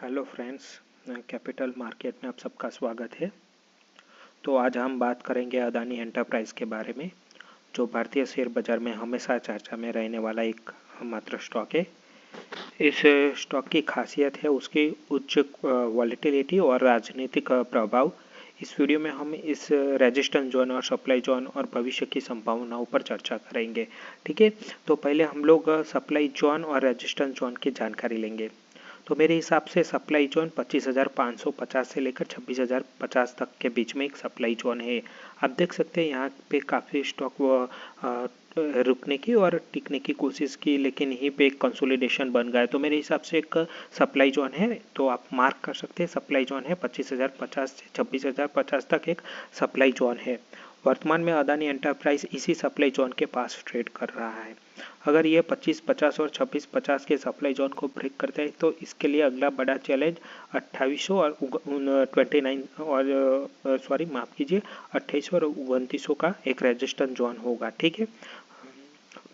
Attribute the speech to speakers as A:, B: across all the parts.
A: Hello friends, capital market में आप सबका स्वागत है। तो आज हम बात करेंगे अदानी एंटरप्राइज के बारे में, जो भारतीय शेयर बाजार में हमेशा चर्चा में रहने वाला एक मात्र स्टॉक है। इस स्टॉक की खासियत है उसकी उच्च वॉलेटिलिटी और राजनीतिक प्रभाव। इस वीडियो में हम इस रेजिस्टेंस जोन और सप्लाई जोन और भविष्य की संभावनाओं पर चर्चा करेंगे। ठीक है, तो पहले हम लोग सप्लाई जोन और रेजिस्टेंस जोन की जानकारी लेंगे। तो मेरे हिसाब से सप्लाई जोन 25,550 से लेकर 26,050 तक के बीच में एक सप्लाई जोन है। आप देख सकते हैं यहाँ पे काफ़ी स्टॉक रुकने की और टिकने की कोशिश की, लेकिन यहीं पे एक कंसोलिडेशन बन गया। तो मेरे हिसाब से एक सप्लाई जोन है, तो आप मार्क कर सकते हैं सप्लाई जोन है 25,050 से 26,050 तक एक सप्लाई जोन है। वर्तमान में अदानी एंटरप्राइज इसी सप्लाई जोन के पास ट्रेड कर रहा है। अगर ये 2550 और 2650 के सप्लाई जोन को ब्रेक करते हैं तो इसके लिए अगला बड़ा चैलेंज 2800 और 29 और सॉरी माफ़ कीजिए 2800 और 2900 का एक रेजिस्टेंस जोन होगा। ठीक है,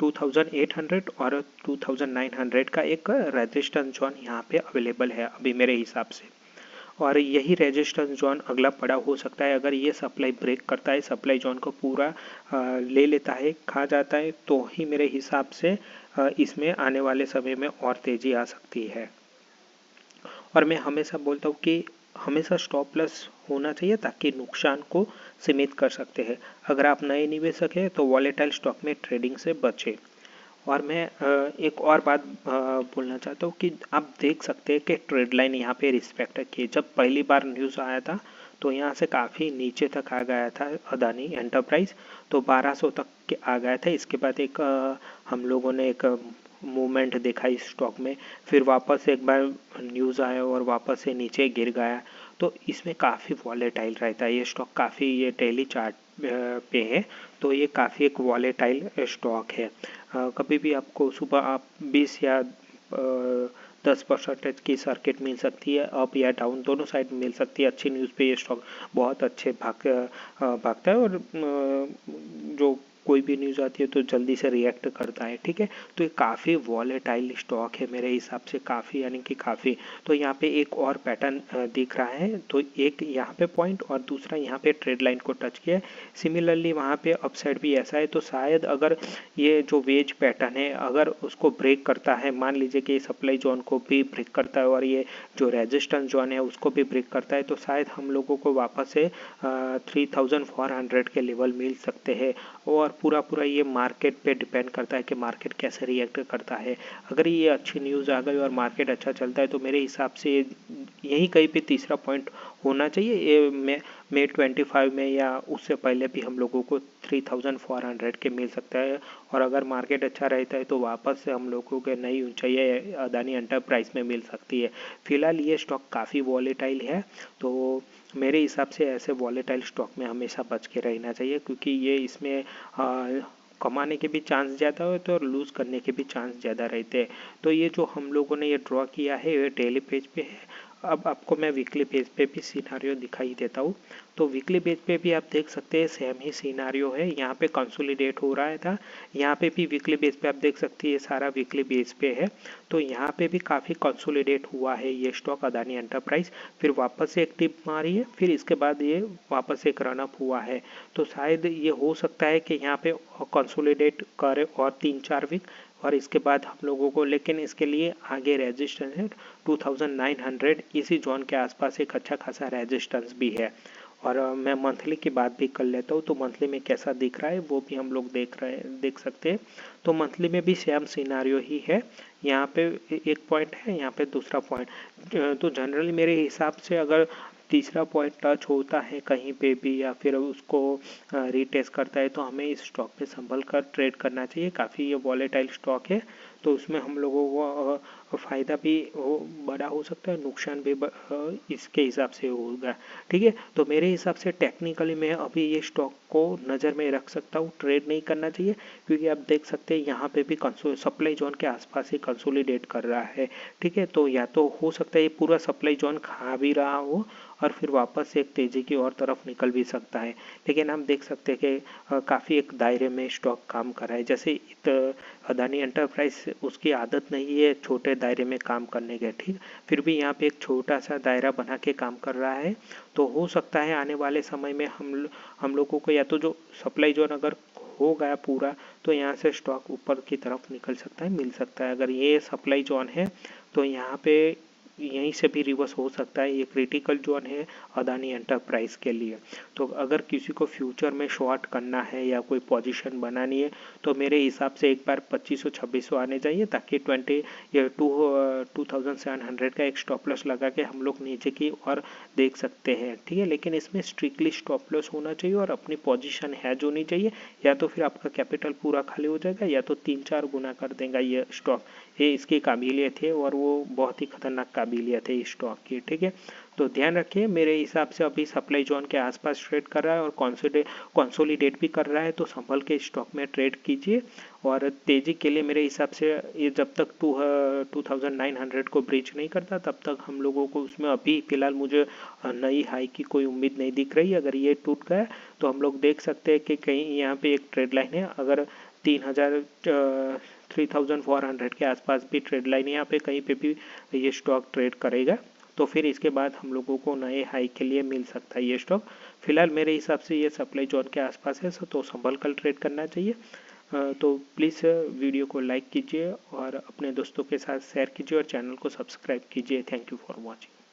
A: 2800 और 2900 का एक रेजिस्टेंस जोन यहाँ पे अवेलेबल है अभी मेरे हिसाब से, और यही रेजिस्टेंस जोन अगला बड़ा हो सकता है। अगर ये सप्लाई ब्रेक करता है, सप्लाई जोन को पूरा ले लेता है, खा जाता है, तो ही मेरे हिसाब से इसमें आने वाले समय में और तेज़ी आ सकती है। और मैं हमेशा बोलता हूँ कि हमेशा स्टॉप लॉस होना चाहिए ताकि नुकसान को सीमित कर सकते हैं। अगर आप नए निवेशक हैं तो वॉलेटाइल स्टॉक में ट्रेडिंग से बचें। और मैं एक और बात बोलना चाहता हूँ कि आप देख सकते हैं कि ट्रेड लाइन यहाँ पे रिस्पेक्ट की। जब पहली बार न्यूज़ आया था तो यहाँ से काफ़ी नीचे तक आ गया था अदानी एंटरप्राइज, तो 1200 तक के आ गया था। इसके बाद एक हम लोगों ने एक मूवमेंट देखा इस स्टॉक में, फिर वापस एक बार न्यूज़ आया और वापस से नीचे गिर गया। तो इसमें काफ़ी वॉलेटाइल रहता है ये स्टॉक, काफ़ी ये डेली चार्ट पे है, तो ये काफ़ी एक वॉलेटाइल स्टॉक है। कभी भी आपको सुबह आप 20 या 10% की सर्किट मिल सकती है, अप या डाउन दोनों साइड मिल सकती है। अच्छी न्यूज़ पे ये स्टॉक बहुत अच्छे भागता है, और जो कोई भी न्यूज़ आती है तो जल्दी से रिएक्ट करता है। ठीक है, तो ये काफ़ी वॉलेटाइल स्टॉक है मेरे हिसाब से, काफ़ी यानी कि काफ़ी। तो यहाँ पे एक और पैटर्न दिख रहा है, तो एक यहाँ पे पॉइंट और दूसरा यहाँ पे ट्रेड लाइन को टच किया है। सिमिलरली वहाँ पे अपसाइड भी ऐसा है, तो शायद अगर ये जो वेज पैटर्न है अगर उसको ब्रेक करता है, मान लीजिए कि सप्लाई जोन को भी ब्रेक करता है और ये जो रेजिस्टेंस जोन है उसको भी ब्रेक करता है, तो शायद हम लोगों को वापस से 3400 के लेवल मिल सकते हैं। और पूरा ये मार्केट पे डिपेंड करता है कि मार्केट कैसे रिएक्ट करता है। अगर ये अच्छी न्यूज़ आ गई और मार्केट अच्छा चलता है तो मेरे हिसाब से यही कहीं पे तीसरा पॉइंट होना चाहिए। ये मे 25 में या उससे पहले भी हम लोगों को 3400 के मिल सकता है। और अगर मार्केट अच्छा रहता है तो वापस से हम लोगों के नई ऊंचाई अदानी एंटरप्राइज में मिल सकती है। फिलहाल ये स्टॉक काफ़ी वॉलेटाइल है, तो मेरे हिसाब से ऐसे वॉलेटाइल स्टॉक में हमेशा बच के रहना चाहिए, क्योंकि ये इसमें कमाने के भी चांस ज़्यादा होते हैं और लूज़ करने के भी चांस ज़्यादा रहते हैं। तो ये जो हम लोगों ने ये ड्रॉ किया है ये डेली पेज पे है। अब आपको मैं वीकली पेज पे भी सिनारियो दिखाई देता हूँ। तो वीकली पेज पे भी आप देख सकते हैं सेम ही सिनारियो है, यहाँ पे कंसोलिडेट हो रहा था। यहाँ पे भी वीकली बेस पे आप देख सकते हैं ये सारा वीकली बेस पे है, तो यहाँ पे भी काफ़ी कंसोलिडेट हुआ है ये स्टॉक अदानी एंटरप्राइज। फिर वापस से एक टिप मारी है, फिर इसके बाद ये वापस से एक रनअप हुआ है। तो शायद ये हो सकता है कि यहाँ पे कंसोलिडेट करे और 3-4 वीक, और इसके बाद हम लोगों को, लेकिन इसके लिए आगे रेजिस्टेंस है 2900, इसी जोन के आसपास एक अच्छा खासा रेजिस्टेंस भी है। और मैं मंथली की बात भी कर लेता हूँ, तो मंथली में कैसा दिख रहा है वो भी हम लोग देख सकते हैं। तो मंथली में भी सेम सिनारियो ही है, यहाँ पे एक पॉइंट है, यहाँ पे दूसरा पॉइंट। तो जनरली मेरे हिसाब से अगर तीसरा पॉइंट टच होता है कहीं पे भी या फिर उसको रीटेस्ट करता है तो हमें इस स्टॉक पे संभल कर ट्रेड करना चाहिए। काफ़ी ये वॉलेटाइल स्टॉक है, तो उसमें हम लोगों को फ़ायदा भी बड़ा हो सकता है, नुकसान भी इसके हिसाब से होगा। ठीक है, तो मेरे हिसाब से टेक्निकली मैं अभी ये स्टॉक को नज़र में रख सकता हूँ, ट्रेड नहीं करना चाहिए, क्योंकि आप देख सकते हैं यहाँ पे भी सप्लाई जोन के आसपास ही कंसोलिडेट कर रहा है। ठीक है, तो या तो हो सकता है ये पूरा सप्लाई जोन खा भी रहा हो और फिर वापस से एक तेज़ी की और तरफ निकल भी सकता है। लेकिन हम देख सकते हैं कि काफ़ी एक दायरे में स्टॉक काम कर रहा है। जैसे अदानी एंटरप्राइज, उसकी आदत नहीं है छोटे दायरे में काम करने के, ठीक, फिर भी यहाँ पे एक छोटा सा दायरा बना के काम कर रहा है। तो हो सकता है आने वाले समय में हम लोगों को या तो जो सप्लाई जोन अगर हो गया पूरा, तो यहाँ से स्टॉक ऊपर की तरफ निकल सकता है, मिल सकता है। अगर ये सप्लाई जोन है तो यहाँ पे यहीं से भी रिवर्स हो सकता है। ये क्रिटिकल जोन है अदानी एंटरप्राइज के लिए। तो अगर किसी को फ्यूचर में शॉर्ट करना है या कोई पोजीशन बनानी है तो मेरे हिसाब से एक बार 2500-2600 आने चाहिए, ताकि 2700 का एक स्टॉप लॉस लगा के हम लोग नीचे की और देख सकते हैं, ठीक है। लेकिन इसमें स्ट्रिक्टली स्टॉप लॉस होना चाहिए और अपनी पोजीशन हैज होनी चाहिए, या तो फिर आपका कैपिटल पूरा खाली हो जाएगा या तो 3-4 गुना कर देगा ये स्टॉक। ये इसकी काबिलियत है और वो बहुत ही खतरनाक काबिलियत है इस स्टॉक की, ठीक है। तो ध्यान रखिए, मेरे हिसाब से अभी सप्लाई जोन के आसपास ट्रेड कर रहा है और कंसोलिडेट भी कर रहा है, तो संभल के स्टॉक में ट्रेड कीजिए। और तेज़ी के लिए मेरे हिसाब से ये जब तक 2900 को ब्रीच नहीं करता तब तक हम लोगों को उसमें अभी फिलहाल मुझे नई हाई की कोई उम्मीद नहीं दिख रही। अगर ये टूट गया तो हम लोग देख सकते हैं कि कहीं यहाँ पे एक ट्रेड लाइन है, अगर 3400 के आसपास भी ट्रेड लाइन, यहाँ पे कहीं पे भी ये स्टॉक ट्रेड करेगा तो फिर इसके बाद हम लोगों को नए हाई के लिए मिल सकता है ये स्टॉक। फिलहाल मेरे हिसाब से ये सप्लाई जोन के आसपास है, तो संभल कर ट्रेड करना चाहिए। तो प्लीज़ वीडियो को लाइक कीजिए और अपने दोस्तों के साथ शेयर कीजिए और चैनल को सब्सक्राइब कीजिए। Thank you for watching.